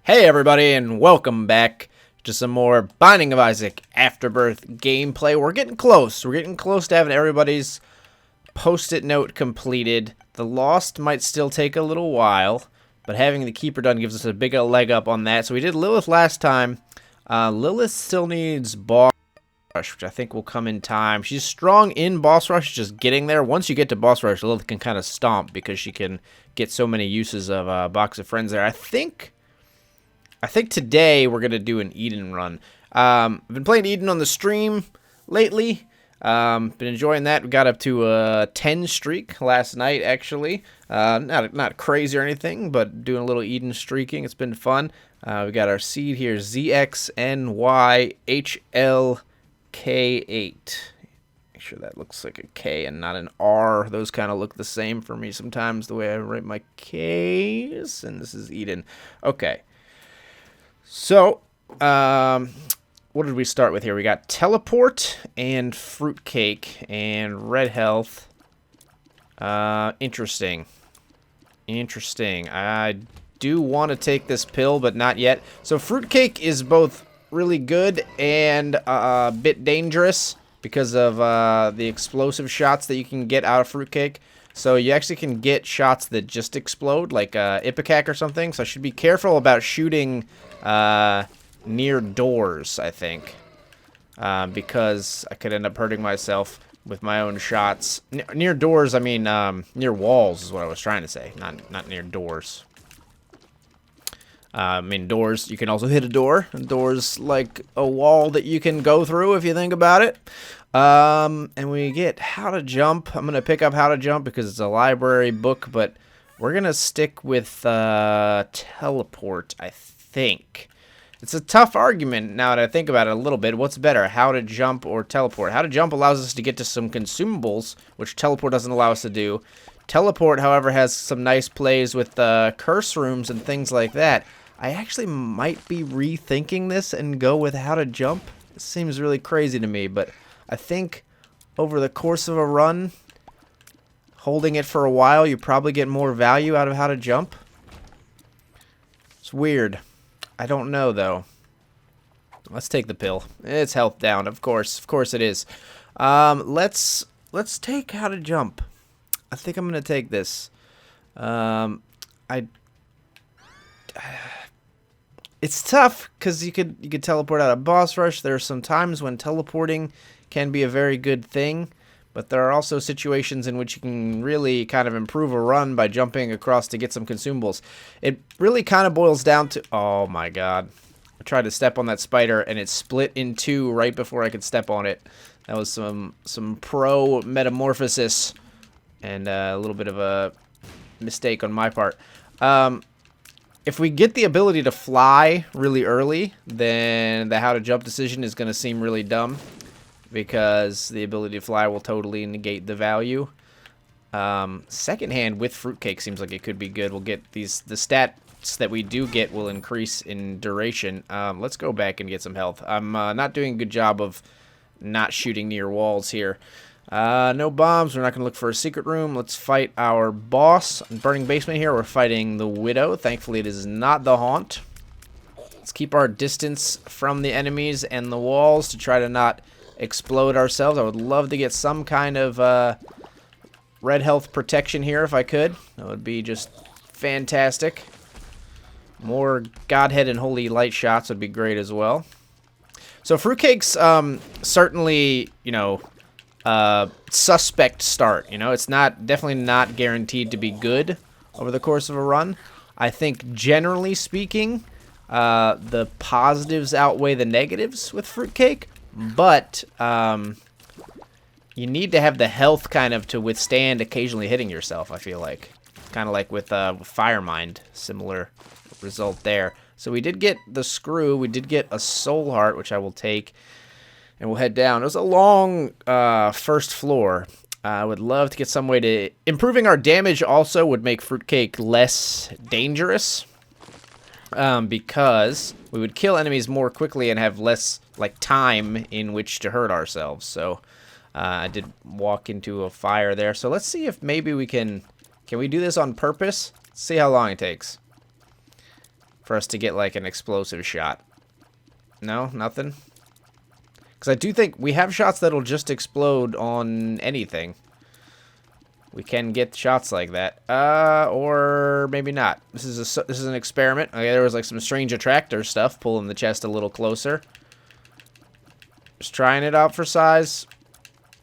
Hey everybody, and welcome back to some more Binding of Isaac Afterbirth gameplay. We're getting close. We're getting close to having everybody's post-it note completed. The Lost might still take a little while, but having the Keeper done gives us a big leg up on that. So we did Lilith last time. Lilith still needs Boss Rush, which I think will come in time. She's strong in Boss Rush, just getting there. Once you get to Boss Rush, Lilith can kind of stomp because she can get so many uses of Box of Friends there. I think today we're going to do an Eden run. I've been playing Eden on the stream lately. Been enjoying that. We got up to a 10 streak last night, actually. Not crazy or anything, but doing a little Eden streaking. It's been fun. We got our seed here, ZXNY HLK8. Make sure that looks like a K and not an R. Those kind of look the same for me sometimes, the way I write my Ks. And this is Eden. Okay. So, what did we start with here? We got teleport and fruitcake and red health. Interesting. I do want to take this pill, but not yet. So, fruitcake is both really good and a bit dangerous because of the explosive shots that you can get out of fruitcake. So, you actually can get shots that just explode, like Ipecac or something. So, I should be careful about shooting near doors, I think, because I could end up hurting myself with my own shots. Near doors, I mean, near walls is what I was trying to say, not near doors. I mean, doors, you can also hit a door. A door's like a wall that you can go through if you think about it. And we get how to jump. I'm going to pick up how to jump because it's a library book, but we're going to stick with teleport, I think. It's a tough argument now that I think about it a little bit. What's better, how to jump or teleport? How to jump allows us to get to some consumables, which teleport doesn't allow us to do. Teleport, however, has some nice plays with curse rooms and things like that. I actually might be rethinking this and go with how to jump. It seems really crazy to me, but I think over the course of a run, holding it for a while, you probably get more value out of how to jump. It's weird. I don't know, though. Let's take the pill. It's health down, of course. Of course it is. Let's take how to jump. I think I'm going to take this. It's tough, because you could teleport out of Boss Rush. There are some times when teleporting can be a very good thing. But there are also situations in which you can really kind of improve a run by jumping across to get some consumables. It really kind of boils down to... Oh my god. I tried to step on that spider and it split in two right before I could step on it. That was some pro metamorphosis and a little bit of a mistake on my part. If we get the ability to fly really early, then the how to jump decision is going to seem really dumb, because the ability to fly will totally negate the value. Second hand with fruitcake seems like it could be good. We'll get the stats that we do get will increase in duration. Let's go back and get some health. I'm not doing a good job of not shooting near walls here. No bombs. We're not going to look for a secret room. Let's fight our boss. In Burning Basement here, we're fighting the Widow. Thankfully, it is not the Haunt. Let's keep our distance from the enemies and the walls to try to not explode ourselves. I would love to get some kind of red health protection here if I could. That would be just fantastic. More Godhead and Holy Light shots would be great as well. So fruitcake's certainly, suspect start. It's definitely not guaranteed to be good over the course of a run. I think generally speaking, the positives outweigh the negatives with fruitcake. But you need to have the health kind of to withstand occasionally hitting yourself, I feel like. Kind of like with Firemind, similar result there. So we did get the screw, we did get a soul heart, which I will take, and we'll head down. It was a long first floor. I would love to get some way to... Improving our damage also would make fruitcake less dangerous, because we would kill enemies more quickly and have less time in which to hurt ourselves. So I did walk into a fire there. So let's see if maybe we can we do this on purpose? See how long it takes. for us to get like an explosive shot. No, nothing. Because I do think we have shots that'll just explode on anything. We can get shots like that, or maybe not. This is an experiment. Okay, there was like some strange attractor stuff pulling the chest a little closer. Just trying it out for size.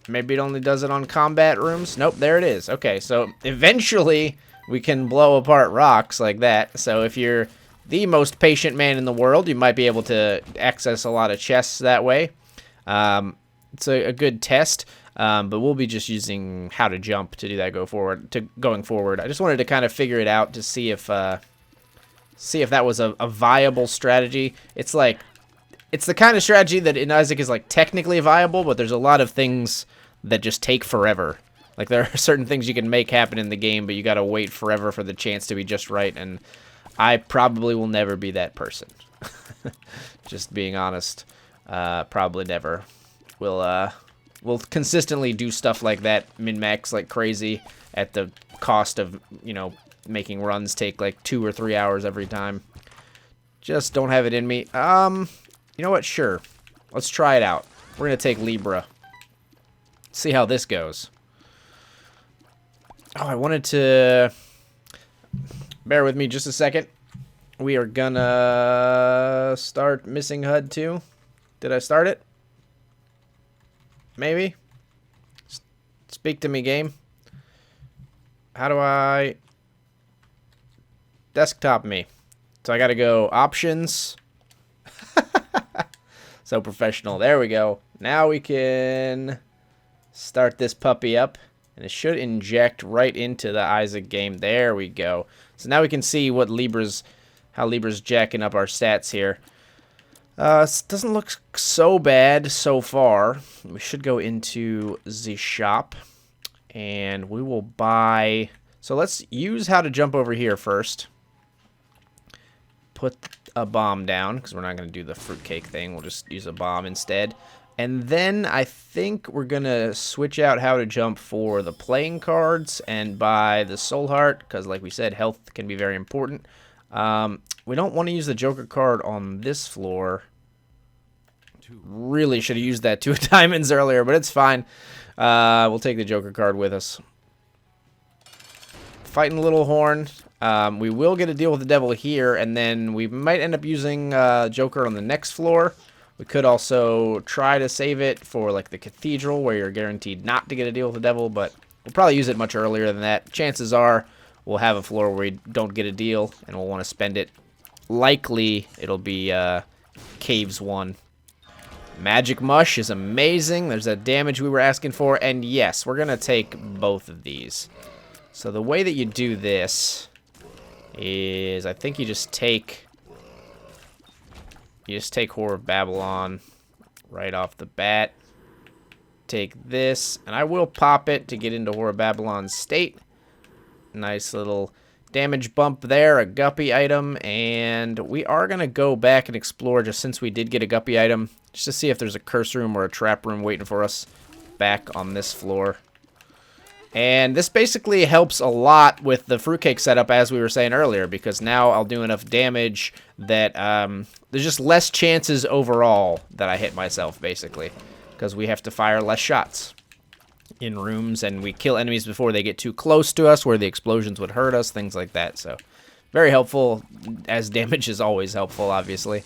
Maybe it only does it on combat rooms. Nope, there it is. Okay, so eventually we can blow apart rocks like that. So if you're the most patient man in the world, you might be able to access a lot of chests that way. It's a good test. But we'll be just using how to jump to do that going forward. I just wanted to kind of figure it out to see if that was a viable strategy. It's the kind of strategy that in Isaac is like technically viable, but there's a lot of things that just take forever. Like there are certain things you can make happen in the game, but you gotta wait forever for the chance to be just right, and I probably will never be that person. Just being honest, probably never. We'll consistently do stuff like that, min-max like crazy, at the cost of, you know, making runs take like 2 or 3 hours every time. Just don't have it in me. You know what? Sure. Let's try it out. We're going to take Libra. See how this goes. Oh, I wanted to... Bear with me just a second. We are gonna start missing HUD 2. Did I start it? Maybe? Speak to me, game. How do I... Desktop me. So I gotta go options. So professional. There we go. Now we can start this puppy up. And it should inject right into the Isaac game. There we go. So now we can see what how Libra's jacking up our stats here. It doesn't look so bad so far. We should go into the shop. And we will buy... So let's use how to jump over here first. Put a bomb down, because we're not going to do the fruitcake thing. We'll just use a bomb instead. And then I think we're going to switch out how to jump for the playing cards and buy the soul heart, because like we said, health can be very important. We don't want to use the Joker card on this floor. Really should have used that 2 diamonds earlier, but it's fine. We'll take the Joker card with us. Fighting Little Horn. We will get a deal with the devil here, and then we might end up using Joker on the next floor. We could also try to save it for like the cathedral, where you're guaranteed not to get a deal with the devil, but we'll probably use it much earlier than that. Chances are we'll have a floor where we don't get a deal, and we'll want to spend it. Likely it'll be Caves 1. Magic Mush is amazing. There's that damage we were asking for, and yes, we're going to take both of these. So the way that you do this is, I think you just take Whore of Babylon right off the bat. Take this, and I will pop it to get into Whore of Babylon's state. Nice little damage bump there, a guppy item, and we are going to go back and explore, just since we did get a guppy item, just to see if there's a curse room or a trap room waiting for us back on this floor. And this basically helps a lot with the fruitcake setup, as we were saying earlier, because now I'll do enough damage that there's just less chances overall that I hit myself, basically, because we have to fire less shots in rooms, and we kill enemies before they get too close to us, where the explosions would hurt us, things like that. So very helpful, as damage is always helpful, obviously.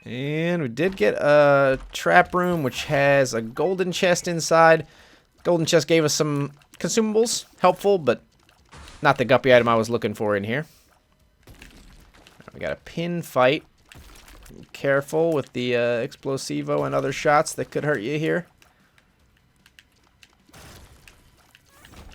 And we did get a trap room, which has a golden chest inside. Golden chest gave us some consumables, helpful, but not the guppy item I was looking for in here. We got a pin fight. Be careful with the explosivo and other shots that could hurt you here.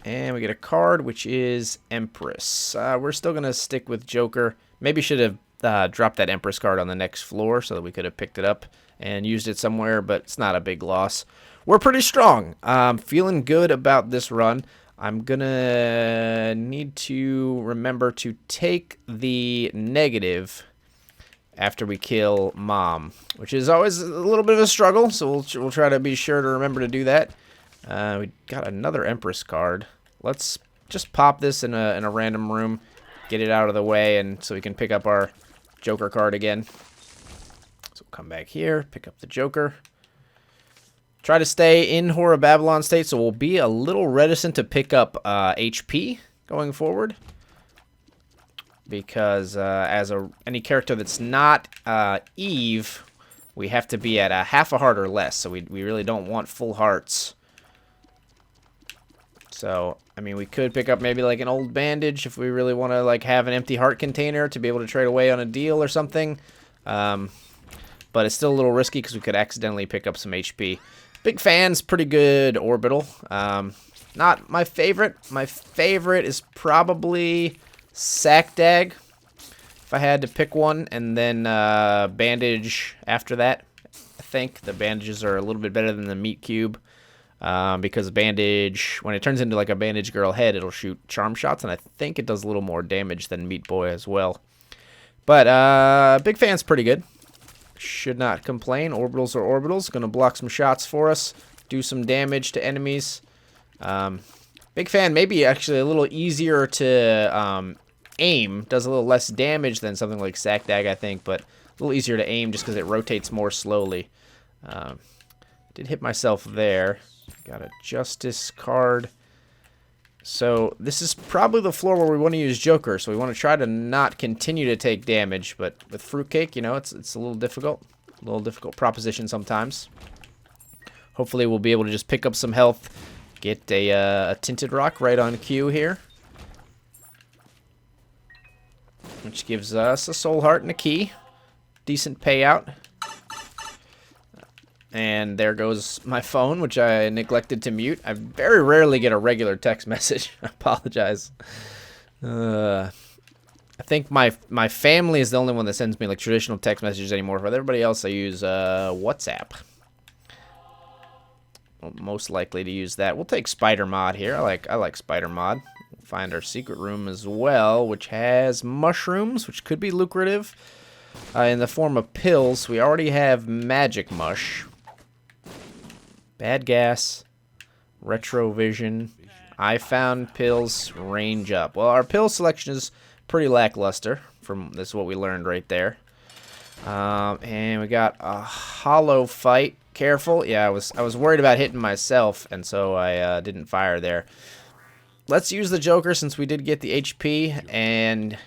And we get a card, which is Empress. We're still going to stick with Joker. Maybe should have dropped that Empress card on the next floor so that we could have picked it up and used it somewhere, but it's not a big loss. We're pretty strong. Feeling good about this run. I'm going to need to remember to take the negative after we kill Mom, which is always a little bit of a struggle, so we'll try to be sure to remember to do that. We got another Empress card. Let's just pop this in a random room. get it out of the way, and so we can pick up our Joker card again. So we'll come back here, pick up the Joker. Try to stay in Whore of Babylon state, so we'll be a little reticent to pick up HP going forward. Because as any character that's not Eve, we have to be at a half a heart or less, so we really don't want full hearts. So, I mean, we could pick up maybe like an old bandage if we really want to like have an empty heart container to be able to trade away on a deal or something. But it's still a little risky because we could accidentally pick up some HP. Big Fan's pretty good orbital. Not my favorite. My favorite is probably Sackdag, if I had to pick one, and then bandage after that. I think the bandages are a little bit better than the meat cube. Because bandage, when it turns into like a bandage girl head, it'll shoot charm shots, and I think it does a little more damage than Meat Boy as well. But Big Fan's pretty good. Should not complain. Orbitals are orbitals. Gonna block some shots for us, do some damage to enemies. Big Fan maybe actually a little easier to aim. Does a little less damage than something like Sackdag, I think, but a little easier to aim just because it rotates more slowly. Did hit myself there. Got a Justice card. So this is probably the floor where we want to use Joker. So we want to try to not continue to take damage. But with Fruitcake, you know, it's a little difficult. A little difficult proposition sometimes. Hopefully we'll be able to just pick up some health. Get a Tinted Rock right on cue here. Which gives us a Soul Heart and a key. Decent payout. And there goes my phone, which I neglected to mute. I very rarely get a regular text message. I apologize. I think my family is the only one that sends me like traditional text messages anymore. For everybody else, I use WhatsApp. Well, most likely to use that. We'll take Spider Mod here. I like Spider Mod. We'll find our secret room as well, which has mushrooms, which could be lucrative in the form of pills. We already have Magic Mush. Bad Gas, Retrovision, I found pills, range up. Well, our pill selection is pretty lackluster. This is what we learned right there. And we got a hollow fight. Careful. Yeah, I was worried about hitting myself, and so I didn't fire there. Let's use the Joker since we did get the HP, and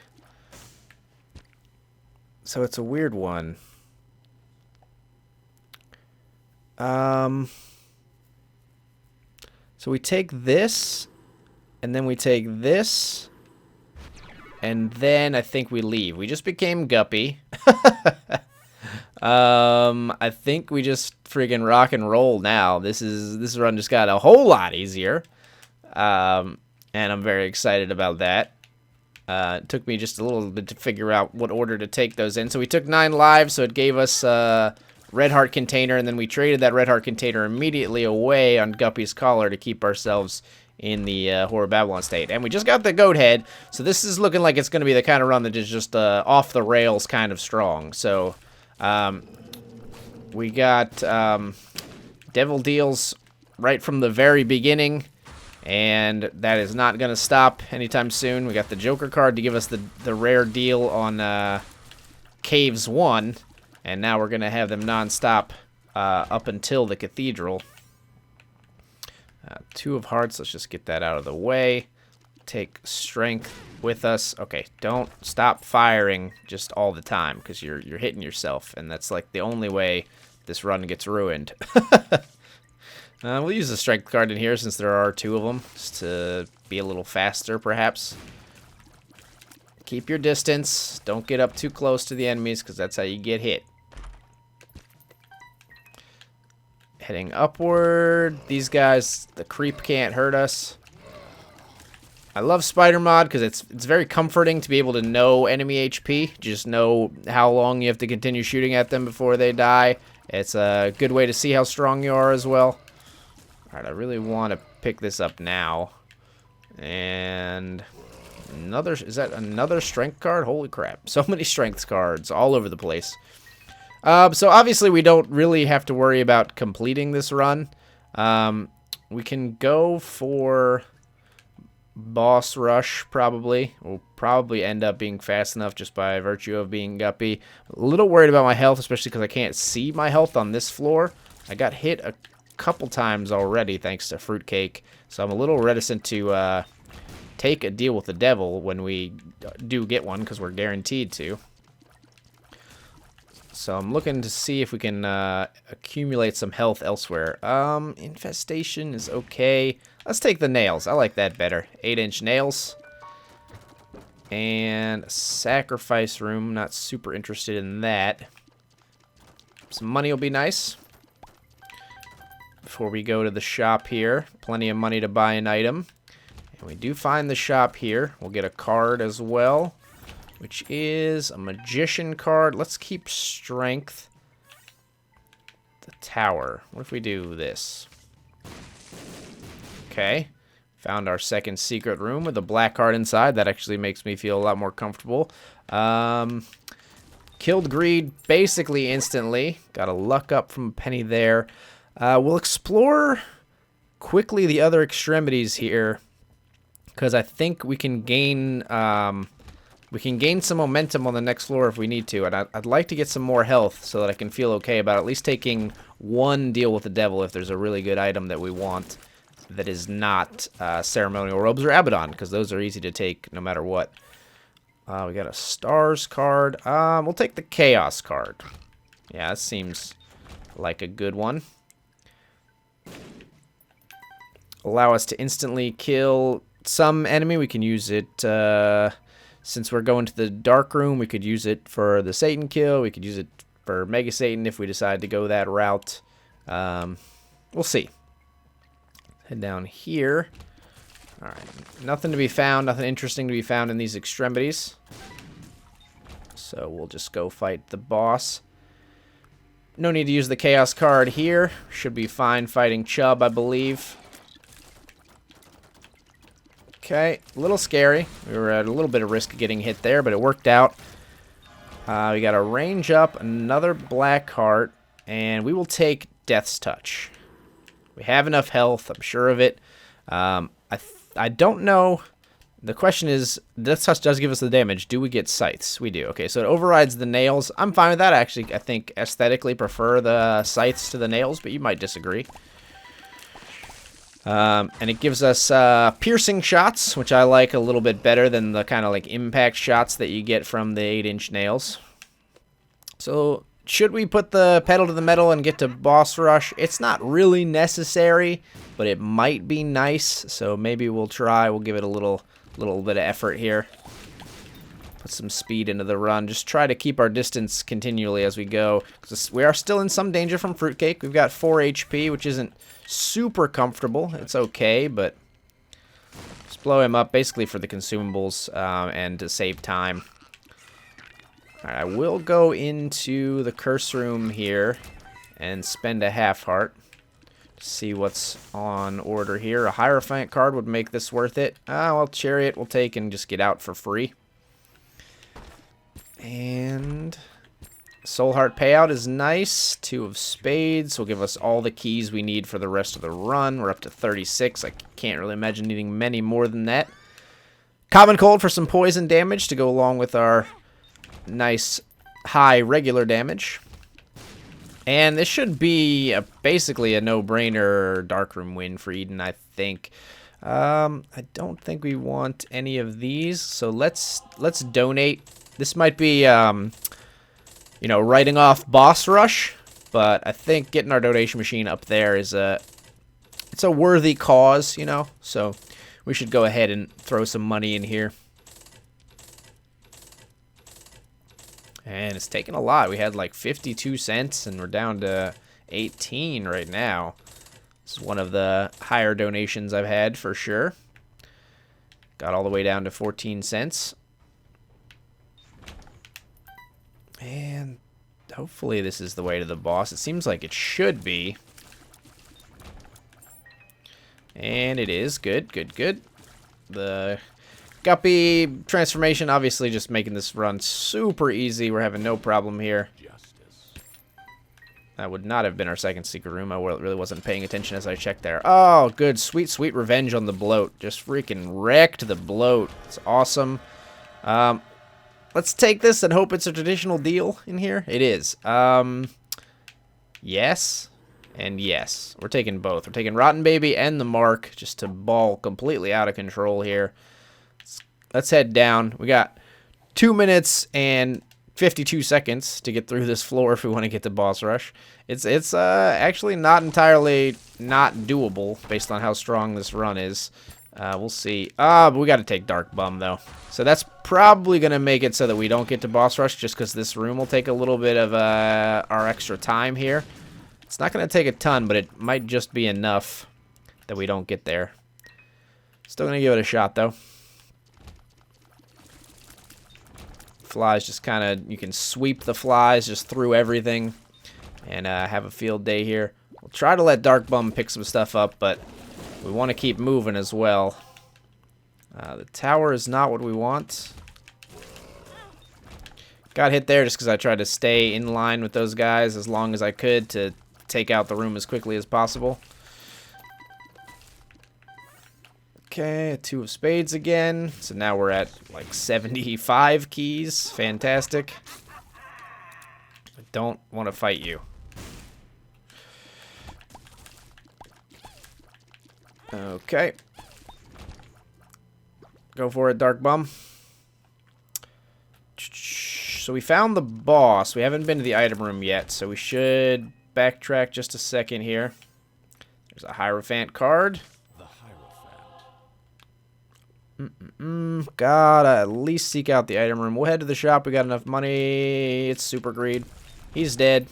so it's a weird one. So we take this, and then we take this, and then I think we leave. We just became Guppy. I think we just friggin' rock and roll now. This run just got a whole lot easier, and I'm very excited about that. It took me just a little bit to figure out what order to take those in. So we took 9 lives, so it gave us Red Heart container, and then we traded that Red Heart container immediately away on Guppy's collar to keep ourselves in the Whore of Babylon state. And we just got the goat head, so this is looking like it's going to be the kind of run that is just off the rails kind of strong. So we got Devil Deals right from the very beginning, and that is not going to stop anytime soon. We got the Joker card to give us the rare deal on Caves 1. And now we're going to have them non-stop up until the Cathedral. 2 of Hearts. Let's just get that out of the way. Take Strength with us. Okay, don't stop firing just all the time because you're hitting yourself. And that's like the only way this run gets ruined. We'll use the Strength card in here since there are 2 of them. Just to be a little faster, perhaps. Keep your distance. Don't get up too close to the enemies because that's how you get hit. Heading upward. These guys, the creep can't hurt us. I love Spider Mod because it's very comforting to be able to know enemy HP. Just know how long you have to continue shooting at them before they die. It's a good way to see how strong you are as well. Alright, I really want to pick this up now. And is that another strength card? Holy crap. So many strength cards all over the place. So obviously we don't really have to worry about completing this run. We can go for boss rush, probably. Will probably end up being fast enough just by virtue of being guppy. A little worried about my health, especially because I can't see my health on this floor. I got hit a couple times already thanks to fruitcake, so I'm a little reticent to take a deal with the devil when we do get one, because we're guaranteed to. So I'm looking to see if we can accumulate some health elsewhere. Infestation is okay. Let's take the nails. I like that better. 8-inch nails. And a sacrifice room. Not super interested in that. Some money will be nice. Before we go to the shop here. Plenty of money to buy an item. And we do find the shop here. We'll get a card as well, which is a magician card. Let's keep strength. The tower. What if we do this? Okay. Found our second secret room with a black card inside. That actually makes me feel a lot more comfortable. Killed greed basically instantly. Got a luck up from a penny there. We'll explore quickly the other extremities here, because I think we can gain some momentum on the next floor if we need to, and I'd like to get some more health so that I can feel okay about at least taking one deal with the devil if there's a really good item that we want that is not ceremonial robes or Abaddon, because those are easy to take no matter what. We got a stars card. We'll take the chaos card. Yeah, that seems like a good one. Allow us to instantly kill some enemy. We can use it, since we're going to the dark room, we could use it for the Satan kill. We could use it for Mega Satan if we decide to go that route. We'll see. Head down here. Alright, nothing to be found, nothing interesting to be found in these extremities. So we'll just go fight the boss. No need to use the chaos card here. Should be fine fighting Chubb, I believe. Okay, a little scary. We were at a little bit of risk of getting hit there, but it worked out. We got to range up another black heart, and we will take Death's Touch. We have enough health, I'm sure of it. I don't know. The question is, Death's Touch does give us the damage. Do we get scythes? We do. Okay, so it overrides the nails. I'm fine with that. Actually, I think aesthetically prefer the scythes to the nails, but you might disagree. And it gives us piercing shots, which I like a little bit better than the kind of like impact shots that you get from the 8-inch nails. So should we put the pedal to the metal and get to boss rush? It's not really necessary, but it might be nice. So maybe we'll try. We'll give it a little bit of effort here. Put some speed into the run. Just try to keep our distance continually as we go, because we are still in some danger from fruitcake. We've got 4 HP, which isn't super comfortable. It's okay, but just blow him up basically for the consumables and to save time. Alright, I will go into the curse room here and spend a half heart to see what's on order here. A Hierophant card would make this worth it. Well, Chariot we'll take and just get out for free. And Soul Heart payout is nice. 2 of spades will give us all the keys we need for the rest of the run. We're up to 36. I can't really imagine needing many more than that. Common Cold for some poison damage to go along with our nice high regular damage. And this should be basically a no-brainer Darkroom win for Eden, I think. I don't think we want any of these, so let's donate. This might be, you know, writing off boss rush, but I think getting our donation machine up there is it's a worthy cause, you know, so we should go ahead and throw some money in here. And it's taken a lot. We had like 52 cents, and we're down to 18 right now. This is one of the higher donations I've had for sure. Got all the way down to 14 cents. And hopefully this is the way to the boss. It seems like it should be. And it is. Good, good, good. The Guppy transformation, obviously just making this run super easy. We're having no problem here. That would not have been our second secret room. I really wasn't paying attention as I checked there. Oh, good. Sweet, sweet revenge on the bloat. Just freaking wrecked the bloat. It's awesome. Let's take this and hope it's a traditional deal in here. It is. Yes. And yes. We're taking both. We're taking Rotten Baby and the Mark just to ball completely out of control here. Let's head down. We got 2 minutes and 52 seconds to get through this floor if we want to get to boss rush. It's actually not entirely not doable based on how strong this run is. We'll see. But we got to take Dark Bum though. So that's probably going to make it so that we don't get to boss rush just because this room will take a little bit of our extra time here. It's not going to take a ton, but it might just be enough that we don't get there. Still going to give it a shot though. Flies just kind of, you can sweep the flies just through everything and have a field day here. We'll try to let Dark Bum pick some stuff up, but we want to keep moving as well. The tower is not what we want. Got hit there just because I tried to stay in line with those guys as long as I could to take out the room as quickly as possible. Okay, a 2 of spades again. So now we're at like 75 keys. Fantastic. I don't want to fight you. Okay. Go for it, Dark Bum. So we found the boss. We haven't been to the item room yet, so we should backtrack just a second here. There's a Hierophant card. Gotta at least seek out the item room. We'll head to the shop. We got enough money. It's super greed. He's dead.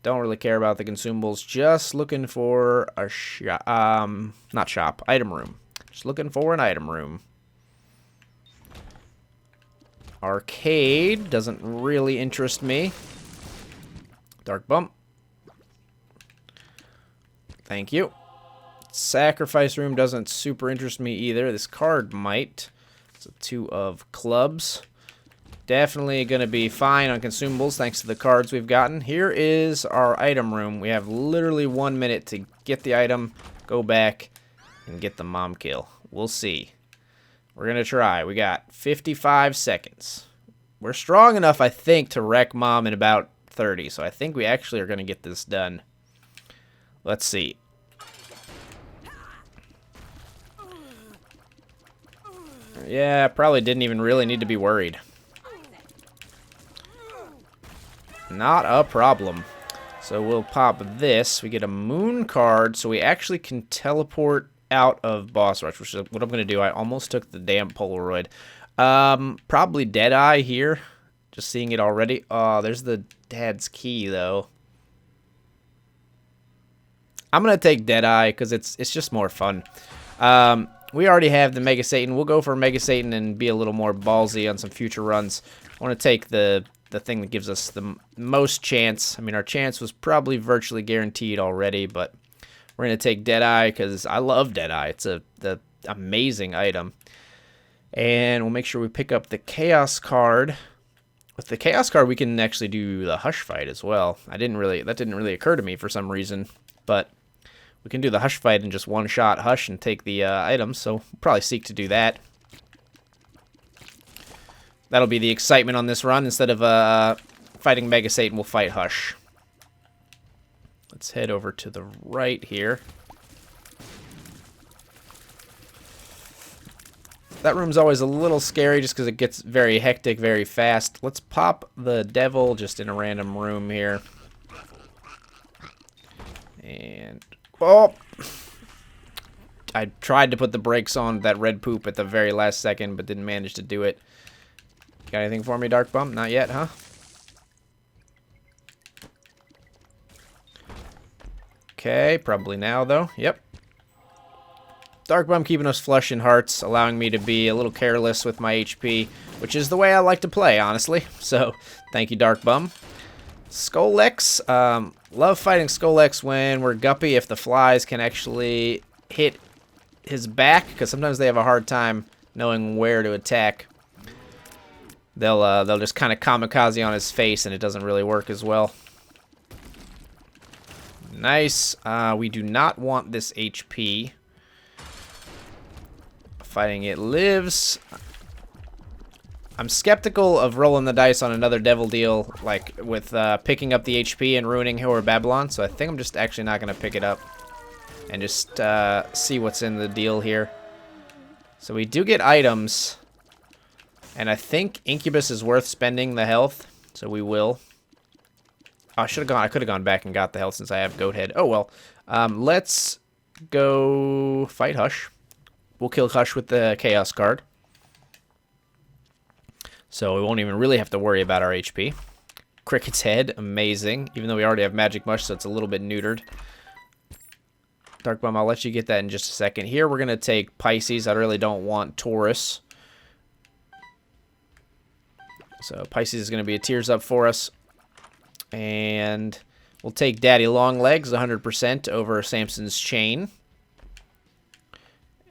Don't really care about the consumables. Just looking for a shop. Not shop. Item room. Just looking for an item room. Arcade doesn't really interest me. Dark Bump. Thank you. Sacrifice room doesn't super interest me either. This card might. It's a 2 of clubs. Definitely going to be fine on consumables thanks to the cards we've gotten. Here is our item room. We have literally 1 minute to get the item, go back, and get the mom kill. We'll see. We're going to try. We got 55 seconds. We're strong enough, I think, to wreck mom in about 30. So I think we actually are going to get this done. Let's see. Yeah, probably didn't even really need to be worried. Not a problem. So we'll pop this. We get a moon card, so we actually can teleport out of boss rush, which is what I'm going to do. I almost took the damn Polaroid. Probably Deadeye here. Just seeing it already. Oh, there's the dad's key, though. I'm going to take Deadeye because it's just more fun. We already have the Mega Satan. We'll go for Mega Satan and be a little more ballsy on some future runs. I want to take the thing that gives us the most chance. I mean, our chance was probably virtually guaranteed already, but we're going to take Deadeye because I love Deadeye. It's the amazing item. And we'll make sure we pick up the Chaos card. With the Chaos card, we can actually do the Hush fight as well. That didn't really occur to me for some reason, but we can do the Hush fight and just one-shot Hush and take the items, so we'll probably seek to do that. That'll be the excitement on this run. Instead of fighting Mega Satan, we'll fight Hush. Let's head over to the right here. That room's always a little scary just because it gets very hectic very fast. Let's pop the devil just in a random room here. And... oh! I tried to put the brakes on that red poop at the very last second, but didn't manage to do it. Got anything for me, Dark Bump? Not yet, huh? Okay, probably now, though. Yep. Dark Bump keeping us flush in hearts, allowing me to be a little careless with my HP, which is the way I like to play, honestly. So, thank you, Dark Bum. Skull-X. Love fighting Skull-X when we're guppy if the flies can actually hit his back, because sometimes they have a hard time knowing where to attack. They'll just kind of kamikaze on his face, and it doesn't really work as well. Nice. We do not want this HP. Fighting it lives. I'm skeptical of rolling the dice on another devil deal, like with picking up the HP and ruining Hill or Babylon, so I think I'm just actually not going to pick it up and just see what's in the deal here. So we do get items, and I think Incubus is worth spending the health, so we will. Oh, I could have gone back and got the health since I have Goat Head. Oh well. Let's go fight Hush. We'll kill Hush with the Chaos card. So we won't even really have to worry about our HP. Cricket's Head, amazing. Even though we already have Magic Mush, so it's a little bit neutered. Dark Bomb, I'll let you get that in just a second. Here we're going to take Pisces. I really don't want Taurus. So Pisces is going to be a Tears Up for us. And we'll take Daddy Longlegs 100% over Samson's Chain.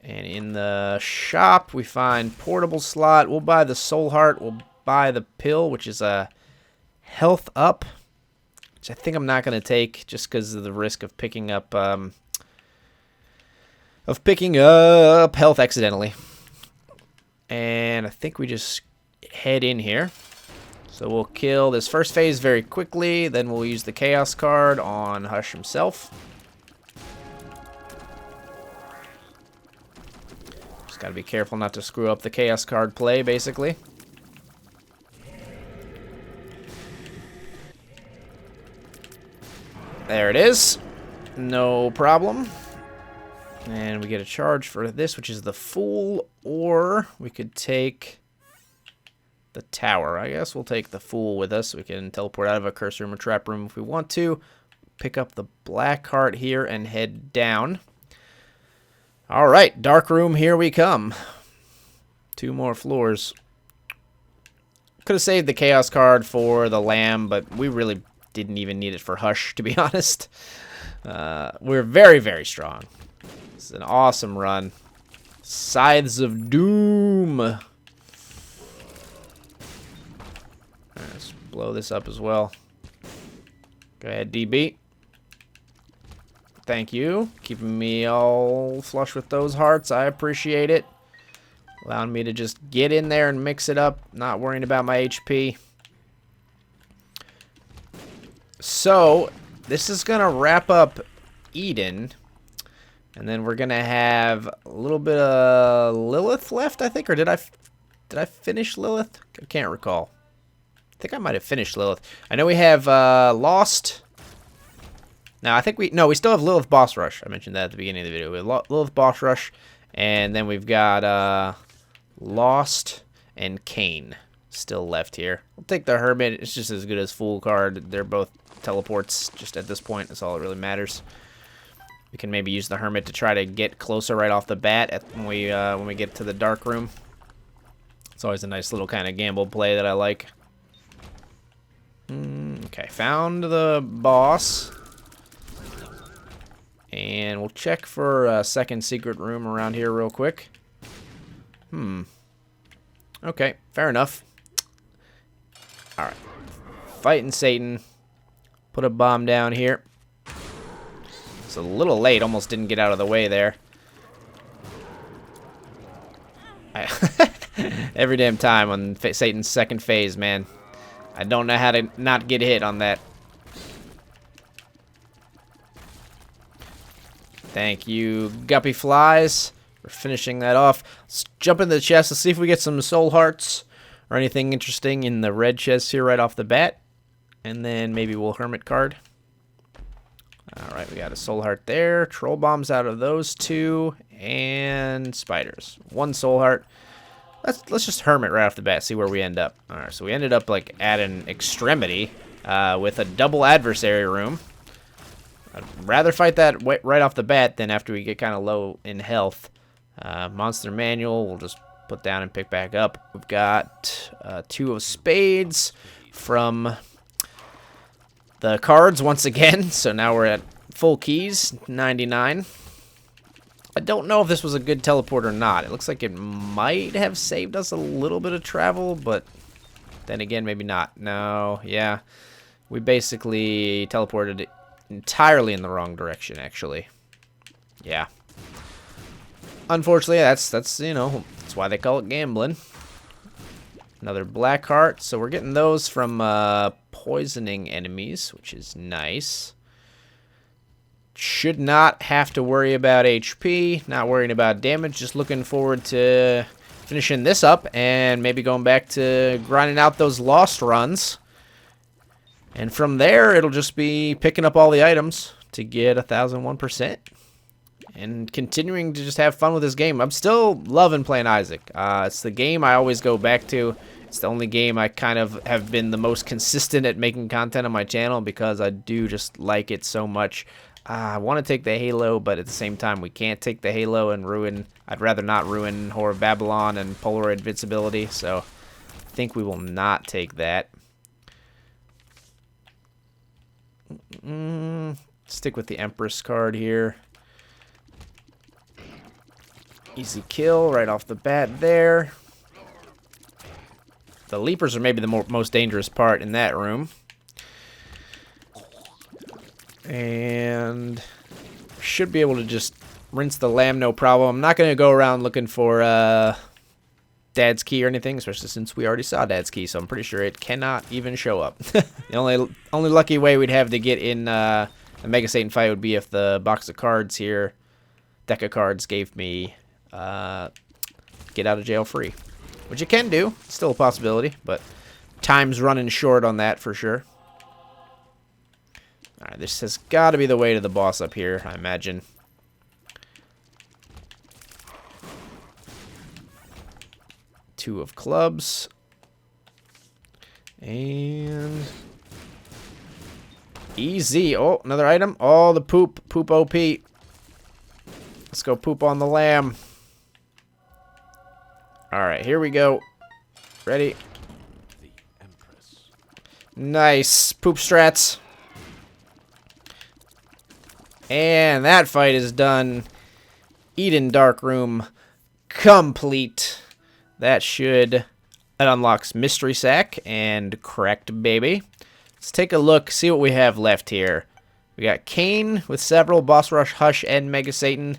And in the shop, we find Portable Slot. We'll buy the Soul Heart. We'll buy the Pill, which is a Health Up, which I think I'm not going to take just because of the risk of picking up health accidentally. And I think we just head in here. So we'll kill this first phase very quickly. Then we'll use the Chaos card on Hush himself. Just gotta be careful not to screw up the Chaos card play, basically. There it is. No problem. And we get a charge for this, which is the Fool, or we could take the Tower. I guess we'll take the Fool with us. We can teleport out of a curse room or trap room if we want to. Pick up the Black Heart here and head down. All right, Dark Room, here we come. 2 more floors. Could have saved the Chaos card for the Lamb, but we really didn't even need it for Hush, to be honest. We're very, very strong. It's an awesome run. Scythes of Doom. All right, let's blow this up as well. Go ahead, DB. Thank you. Keeping me all flush with those hearts. I appreciate it. Allowing me to just get in there and mix it up. Not worrying about my HP. So, this is going to wrap up Eden. And then we're going to have a little bit of Lilith left, I think. Or did I finish Lilith? I can't recall. I think I might have finished Lilith. I know we have Lost. Now, I think we still have Lilith Boss Rush. I mentioned that at the beginning of the video. We have Lilith Boss Rush. And then we've got Lost and Cain still left here. We'll take the Hermit. It's just as good as Fool card. They're both teleports just at this point. That's all that really matters. We can maybe use the Hermit to try to get closer right off the bat when we get to the Dark Room. It's always a nice little kind of gamble play that I like. Okay, found the boss. And we'll check for a second secret room around here real quick. Okay, fair enough. Alright. Fighting Satan. Put a bomb down here. It's a little late. Almost didn't get out of the way there. Every damn time on Satan's second phase, man. I don't know how to not get hit on that. Thank you, Guppy Flies, for finishing that off. Let's jump into the chest. Let's see if we get some soul hearts or anything interesting in the red chest here right off the bat. And then maybe we'll Hermit card. Alright, we got a soul heart there. Troll bombs out of those 2. And spiders. 1 soul heart. Let's just Hermit right off the bat, see where we end up. Alright, so we ended up like at an extremity with a double adversary room. I'd rather fight that right off the bat than after we get kind of low in health. Monster Manual, we'll just put down and pick back up. We've got 2 of Spades from the cards once again. So now we're at full keys, 99. I don't know if this was a good teleport or not. It looks like it might have saved us a little bit of travel, but then again, maybe not. No, yeah. We basically teleported entirely in the wrong direction, actually. Yeah. Unfortunately, that's you know, that's why they call it gambling. Another black heart. So we're getting those from poisoning enemies, which is nice. Should not have to worry about HP. Not worrying about damage. Just looking forward to finishing this up and maybe going back to grinding out those lost runs. And from there, it'll just be picking up all the items to get 1001%. And continuing to just have fun with this game. I'm still loving playing Isaac. It's the game I always go back to. It's the only game I kind of have been the most consistent at making content on my channel because I do just like it so much. I want to take the Halo, but at the same time, we can't take the Halo and ruin... I'd rather not ruin Whore of Babylon and Polaroid Invincibility, so I think we will not take that. Stick with the Empress card here. Easy kill right off the bat there. The Leapers are maybe the most dangerous part in that room. And should be able to just rinse the lamb no problem. I'm not going to go around looking for Dad's key or anything, especially since we already saw Dad's key, so I'm pretty sure it cannot even show up. The only lucky way we'd have to get in the Mega Satan fight would be if the box of cards here, deck of cards, gave me get out of jail free. Which you can do. Still a possibility, but time's running short on that for sure. Alright, this has got to be the way to the boss up here, I imagine. Two of clubs. And... easy. Oh, another item. Oh, the poop. Poop OP. Let's go poop on the lamb. Alright, here we go. Ready? Nice. Poop strats. And that fight is done. Eden Dark Room complete. That unlocks Mystery Sack and Correct Baby. Let's take a look, see what we have left here. We got Cain with several, Boss Rush, Hush, and Mega Satan.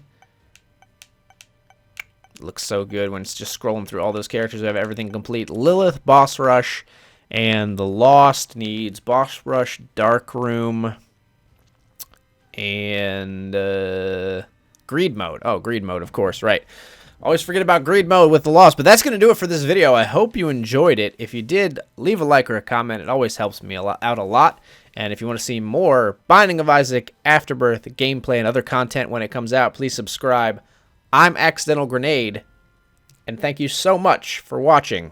Looks so good when it's just scrolling through all those characters. We have everything complete. Lilith, Boss Rush, and the Lost needs Boss Rush, Dark Room, and Greed Mode. Oh, Greed Mode, of course, right. Always forget about Greed Mode with the Lost, but that's going to do it for this video. I hope you enjoyed it. If you did, leave a like or a comment. It always helps me out a lot. And if you want to see more Binding of Isaac Afterbirth gameplay and other content when it comes out, please subscribe. I'm Accidental Grenade, and thank you so much for watching.